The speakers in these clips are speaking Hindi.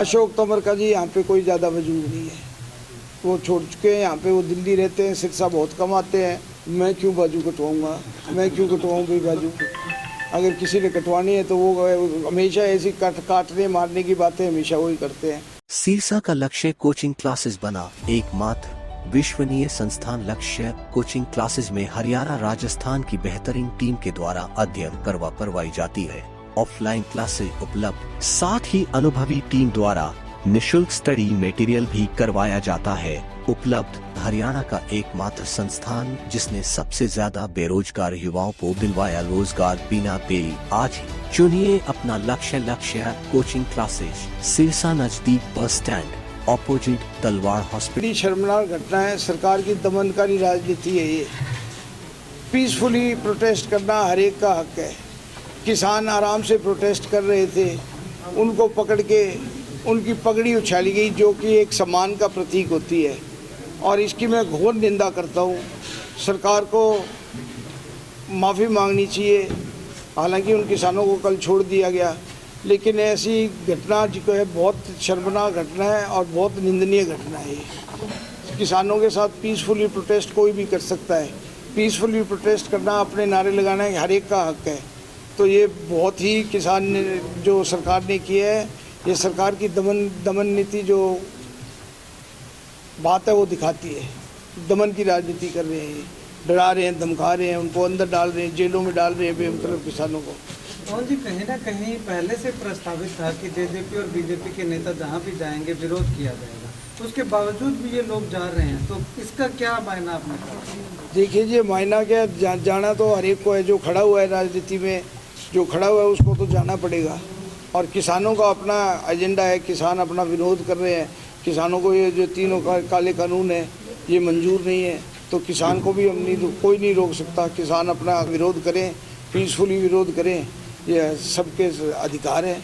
अशोक तंवर का जी यहाँ पे कोई ज़्यादा वजूद नहीं है, वो छोड़ चुके हैं यहाँ पे, वो दिल्ली रहते हैं, शिक्षा बहुत कमाते हैं। मैं क्यों बाजू कटवाऊँगा, मैं क्यों कटवाऊँ भाई बाजू? अगर किसी ने कटवानी है तो वो हमेशा ऐसी काटने मारने की बातें हमेशा वही करते हैं। सिरसा का लक्ष्य कोचिंग क्लासेस बना। एकमात्र विश्वसनीय संस्थान लक्ष्य कोचिंग क्लासेस में हरियाणा राजस्थान की बेहतरीन टीम के द्वारा अध्ययन करवाई जाती है। ऑफलाइन क्लासेस उपलब्ध, साथ ही अनुभवी टीम द्वारा निशुल्क स्टडी मटेरियल भी करवाया जाता है। उपलब्ध हरियाणा का एकमात्र संस्थान जिसने सबसे ज्यादा बेरोजगार युवाओं को दिलवाया रोजगार बिना देरी। आज ही चुनिए अपना लक्ष्य कोचिंग क्लासेस, सिरसा नजदीक बस स्टैंड, ऑपोजिट तलवार हॉस्पिटल। शर्मनाक घटना है, सरकार की दमनकारी राजनीति है ये। पीसफुली प्रोटेस्ट करना हर एक का हक है। किसान आराम से प्रोटेस्ट कर रहे थे, उनको पकड़ के उनकी पगड़ी उछाली गई, जो कि एक सम्मान का प्रतीक होती है, और इसकी मैं घोर निंदा करता हूँ। सरकार को माफ़ी मांगनी चाहिए। हालांकि उन किसानों को कल छोड़ दिया गया, लेकिन ऐसी घटना जो है बहुत शर्मनाक घटना है और बहुत निंदनीय घटना है। किसानों के साथ पीसफुली प्रोटेस्ट कोई भी कर सकता है। पीसफुली प्रोटेस्ट करना, अपने नारे लगाना हर एक का हक है। तो ये बहुत ही किसान ने जो सरकार ने किया है, ये सरकार की दमन नीति जो बात है वो दिखाती है। दमन की राजनीति कर रहे हैं, डरा रहे हैं, धमका रहे हैं, उनको अंदर डाल रहे हैं, जेलों में डाल रहे हैं बेमतलब किसानों को। और जी कहीं ना कहीं पहले से प्रस्तावित था कि जेजेपी और बीजेपी के नेता जहां भी जाएंगे विरोध किया जाएगा, उसके बावजूद भी ये लोग जा रहे हैं, तो इसका क्या मायना आपने कहा? देखिए जी, मायना क्या, जाना तो हर एक को है। जो खड़ा हुआ है राजनीति में, जो खड़ा हुआ है उसको तो जाना पड़ेगा। और किसानों का अपना एजेंडा है, किसान अपना विरोध कर रहे हैं। किसानों को ये जो तीनों काले कानून है ये मंजूर नहीं है, तो किसान को भी कोई नहीं रोक सकता। किसान अपना विरोध करें, पीसफुली विरोध करें, ये सबके अधिकार है।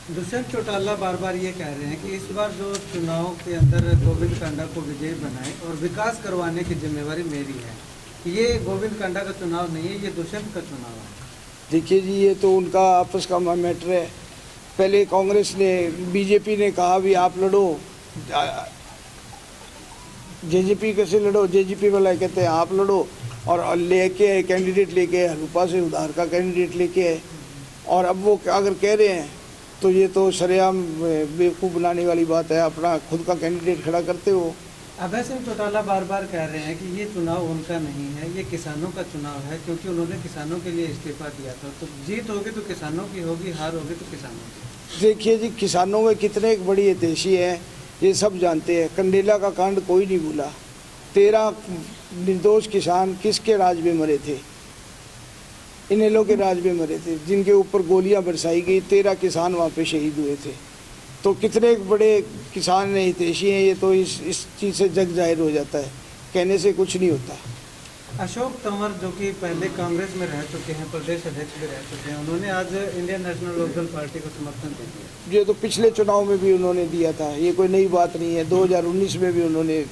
दुष्यंत चौटाला बार बार ये कह रहे हैं कि इस बार जो चुनाव के अंदर गोविंद कांडा को विजयी बनाए और विकास करवाने की जिम्मेवारी मेरी है। ये गोविंद कांडा का चुनाव नहीं है, ये दुष्यंत का चुनाव है। देखिए जी, ये तो उनका आपस का मैटर है। पहले कांग्रेस ने, बीजेपी ने कहा भी आप लड़ो, जेजेपी कैसे लड़ो, जेजेपी वाला कहते हैं आप लड़ो, और लेके कैंडिडेट लेके रूपा से उधार का कैंडिडेट लेके आए। और अब वो अगर कह रहे हैं तो ये तो सरेआम बेवकूफ़ बनाने वाली बात है। अपना खुद का कैंडिडेट खड़ा करते हो। अभय सिंह चौटाला बार बार कह रहे हैं कि ये चुनाव उनका नहीं है, ये किसानों का चुनाव है, क्योंकि उन्होंने किसानों के लिए इस्तीफा दिया था। तो जीत होगी तो किसानों की होगी, हार होगी तो किसानों की। देखिए जी, किसानों में कितने एक बड़ी हितैषी है ये सब जानते हैं। कंडेला का कांड कोई नहीं भूला। 13 निर्दोष किसान किसके राज में मरे थे? इनेलो के राज में मरे थे, जिनके ऊपर गोलियां बरसाई गई। 13 किसान वहाँ पे शहीद हुए थे। तो कितने बड़े किसान हितैषी हैं, ये तो इस चीज़ से जग जाहिर हो जाता है, कहने से कुछ नहीं होता। अशोक तंवर जो कि पहले कांग्रेस में रह चुके हैं, प्रदेश अध्यक्ष भी रह चुके हैं, उन्होंने आज इंडियन नेशनल लोकदल पार्टी को समर्थन दे दिया। ये तो पिछले चुनाव में भी उन्होंने दिया था, ये कोई नई बात नहीं है। 2019 में भी उन्होंने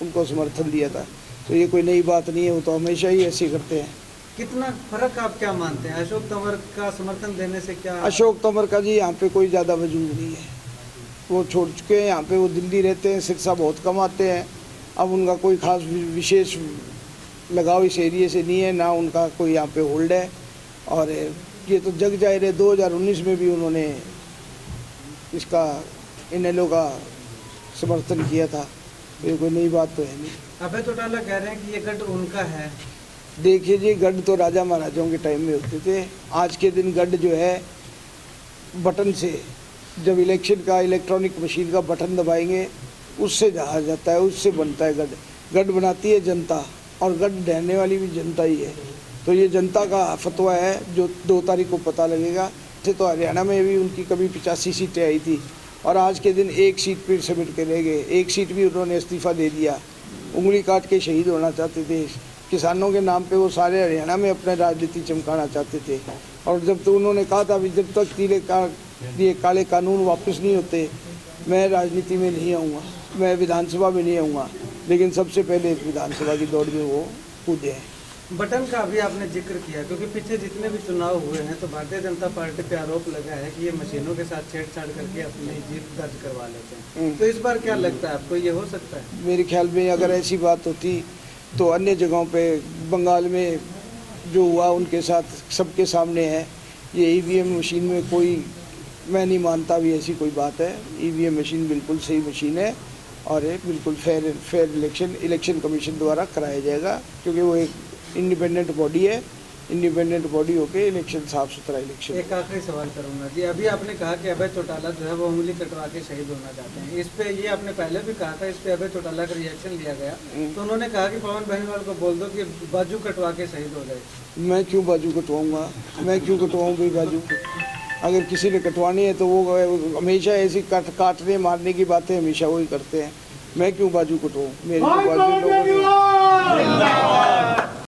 उनको समर्थन दिया था, तो ये कोई नई बात नहीं है। वो तो हमेशा ही ऐसे करते हैं। कितना फर्क आप क्या मानते हैं अशोक तंवर का समर्थन देने से? क्या अशोक तंवर का जी यहाँ पे कोई ज़्यादा वजूद नहीं है, वो छोड़ चुके हैं यहाँ पे, वो दिल्ली रहते हैं, शिक्षा बहुत कमाते हैं। अब उनका कोई खास विशेष लगाव इस एरिए से नहीं है, ना उनका कोई यहाँ पे होल्ड है। और ये तो जग जाहिर है, 2019 में भी उन्होंने इसका इनेलो का समर्थन किया था। ये कोई नई बात तो है नहीं। अभय चौटाला कह रहे हैं कि ये गढ़ उनका है। देखिए जी, गढ़ तो राजा महाराजाओं के टाइम में होते थे। आज के दिन गढ़ जो है बटन से, जब इलेक्शन का इलेक्ट्रॉनिक मशीन का बटन दबाएंगे उससे जाया जाता है, उससे बनता है गढ़। गढ़ बनाती है जनता, और गढ़ ढहने वाली भी जनता ही है। तो ये जनता का फतवा है जो 2 तारीख को पता लगेगा। तो हरियाणा में भी उनकी कभी 85 सीटें आई थी, और आज के दिन 1 सीट पर समेट के रह गए। 1 सीट भी उन्होंने इस्तीफा दे दिया। उंगली काट के शहीद होना चाहते थे। किसानों के नाम पे वो सारे हरियाणा में अपने राजनीति चमकाना चाहते थे। और जब तो उन्होंने कहा था, जब तक ये काले कानून वापस नहीं होते मैं राजनीति में नहीं आऊँगा, मैं विधानसभा में नहीं आऊँगा। लेकिन सबसे पहले विधानसभा की दौड़ में वो कूदे हैं। बटन का भी आपने जिक्र किया, क्योंकि पीछे जितने भी चुनाव हुए हैं तो भारतीय जनता पार्टी पे आरोप लगा है कि ये मशीनों के साथ छेड़छाड़ करके अपनी जीत दर्ज करवा लेते हैं। तो इस बार क्या लगता है आपको, ये हो सकता है? मेरे ख्याल में अगर ऐसी बात होती तो अन्य जगहों पे बंगाल में जो हुआ उनके साथ सबके सामने है। ये ईवीएम मशीन में कोई, मैं नहीं मानता भी ऐसी कोई बात है। ईवीएम मशीन बिल्कुल सही मशीन है और एक बिल्कुल फेयर इलेक्शन कमीशन द्वारा कराया जाएगा, क्योंकि वो एक इंडिपेंडेंट बॉडी है। इंडिपेंडेंट बॉडी होके इलेक्शन साफ सुथरा इलेक्शन। एक आखिरी सवाल करूंगा जी, अभी आपने कहा कि अभय चौटाला जो है वो उंगली कटवा के शहीद होना चाहते हैं। इस पे ये आपने पहले भी कहा था, इस पे अभय चौटाला का रिएक्शन लिया गया तो उन्होंने कहा कि पवन बहनवाल को बोल दो कि बाजू कटवा के शहीद हो जाए। मैं क्यों बाजू कटवाऊँगा? मैं क्यों कटवाऊँ भाई बाजू? अगर किसी ने कटवानी है तो वो हमेशा ऐसी काटने मारने की बातें हमेशा वही करते हैं। मैं क्यों बाजू कटवाऊँ? मेरी तो बाजू